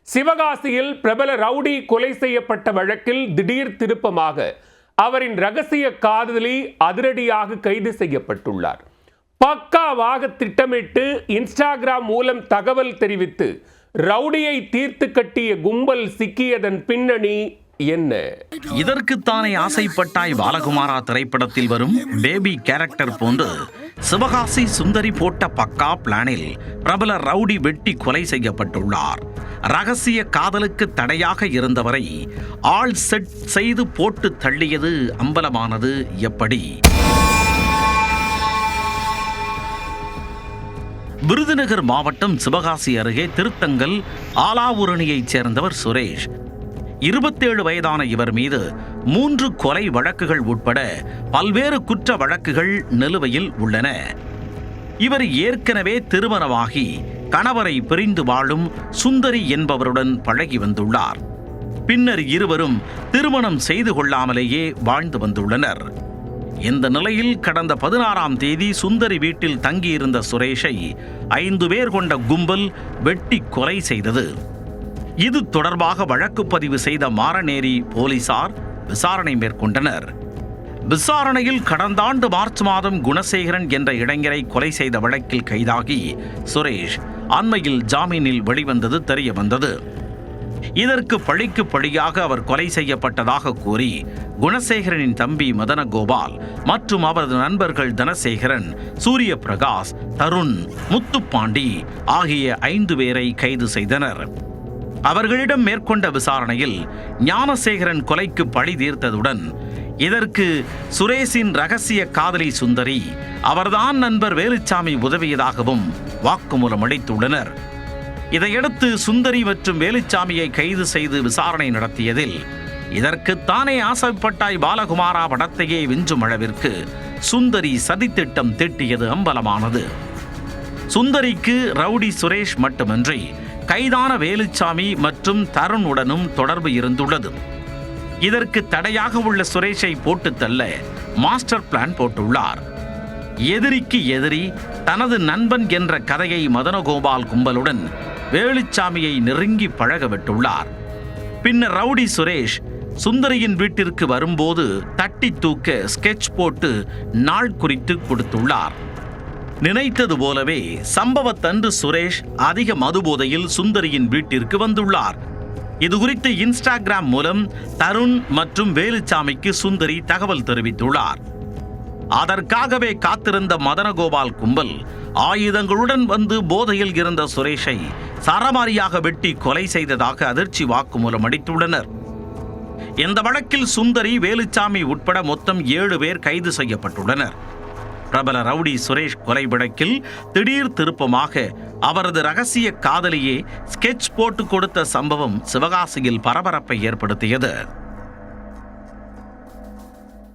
சிவகாசியில் பிரபல ரவுடி கொலை செய்யப்பட்ட வழக்கில் திடீர் திருப்பமாக அவரின் ரகசிய காதலி அதிரடியாக கைது செய்யப்பட்டுள்ளார். பக்காவாக திட்டமிட்டு இன்ஸ்டாகிராம் மூலம் தகவல் தெரிவித்து ரவுடியை தீர்த்து கட்டிய கும்பல் சிக்கியதன் பின்னணி என்ன? இதற்குத்தானே ஆசைப்பட்டாய் பாலகுமாரா திரைப்படத்தில் வரும் பேபி கேரக்டர் போன்று சிவகாசி சுந்தரி போட்ட பக்கா பிளானில் பிரபல ரவுடி வெட்டி கொலை செய்யப்பட்டுள்ளார். ரகசிய காதலுக்கு தடையாக இருந்தவரை ஆள் செட் செய்து போட்டு தள்ளியது அம்பலமானது எப்படி? விருதுநகர் மாவட்டம் சிவகாசி அருகே திருத்தங்கல் ஆலாவூரணியைச் சேர்ந்தவர் சுரேஷ். 27 வயதான இவர் மீது 3 கொலை வழக்குகள் உட்பட பல்வேறு குற்ற வழக்குகள் நிலுவையில் உள்ளன. இவர் ஏற்கனவே திருமணமாகி கணவரை பிரிந்து வாழும் சுந்தரி என்பவருடன் பழகி வந்துள்ளார். பின்னர் இருவரும் திருமணம் செய்து கொள்ளாமலேயே வாழ்ந்து வந்துள்ளனர். இந்த நிலையில் கடந்த 16ஆம் தேதி சுந்தரி வீட்டில் தங்கியிருந்த சுரேஷை 5 பேர் கொண்ட கும்பல் வெட்டி கொலை செய்தது. இது தொடர்பாக வழக்கு பதிவு செய்த மாரநேரி போலீசார் விசாரணை மேற்கொண்டனர். விசாரணையில் கடந்த ஆண்டு மார்ச் மாதம் குணசேகரன் என்ற இளைஞரை கொலை செய்த வழக்கில் கைதாகி சுரேஷ் அண்மையில் ஜாமீனில் வெளிவந்தது தெரிய வந்தது. இதற்கு பழிக்கு பழியாக அவர் கொலை செய்யப்பட்டதாக கூறி குணசேகரனின் தம்பி மதனகோபால் மற்றும் அவரது நண்பர்கள் தனசேகரன், சூரிய பிரகாஷ், தருண், முத்துப்பாண்டி ஆகிய 5 பேரை கைது செய்தனர். அவர்களிடம் மேற்கொண்ட விசாரணையில் ஞானசேகரன் கொலைக்கு பழி தீர்த்ததுடன் இதற்கு சுரேஷின் ரகசிய காதலி சுந்தரி, அவர்தான் நண்பர் வேலுச்சாமி உதவியதாகவும் வாக்குமூலம் அளித்துள்ளனர். இதையடுத்து சுந்தரி மற்றும் வேலுச்சாமியை கைது செய்து விசாரணை நடத்தியதில் இதற்கு தானே ஆசைப்பட்டாய் பாலகுமாரா படத்தையே விஞ்சும் அளவிற்கு சுந்தரி சதித்திட்டம் தீட்டியது அம்பலமானது. சுந்தரிக்கு ரவுடி சுரேஷ் மட்டுமின்றி கைதான வேலுச்சாமி மற்றும் தருணுடனும் தொடர்பு இருந்துள்ளது. இதற்கு தடையாக உள்ள சுரேஷை போட்டு தள்ள மாஸ்டர் பிளான் போட்டுள்ளார். எதிரிக்கு எதிரி தனது நண்பன் என்ற கதையை மதனகோபால் கும்பலுடன் வேலுச்சாமியை நெருங்கி பழக விட்டுள்ளார். பின்னர் ரவுடி சுரேஷ் சுந்தரியின் வீட்டிற்கு வரும்போது தட்டி தூக்க ஸ்கெட்ச் போட்டு நாள் குறித்து கொடுத்துள்ளார். நினைத்தது போலவே சம்பவத்தன்று சுரேஷ் அதிக மதுபோதையில் சுந்தரியின் வீட்டிற்கு வந்துள்ளார். இது குறித்து இன்ஸ்டாகிராம் மூலம் தருண் மற்றும் வேலுச்சாமிக்கு சுந்தரி தகவல் தெரிவித்துள்ளார். அதற்காகவே காத்திருந்த மதனகோபால் கும்பல் ஆயுதங்களுடன் வந்து போதையில் இருந்த சுரேஷை சரமாரியாக வெட்டி கொலை செய்ததாக அதிர்ச்சி வாக்குமூலம் அளித்துள்ளனர். இந்த வழக்கில் சுந்தரி, வேலுச்சாமி உட்பட மொத்தம் 7 பேர் கைது செய்யப்பட்டுள்ளனர். பிரபல ரவுடி சுரேஷ் கொலை வழக்கில் திடீர் திருப்பமாக அவரது ரகசிய காதலியே ஸ்கெட்ச் போட்டு கொடுத்த சம்பவம் சிவகாசியில் பரபரப்பை ஏற்படுத்தியது.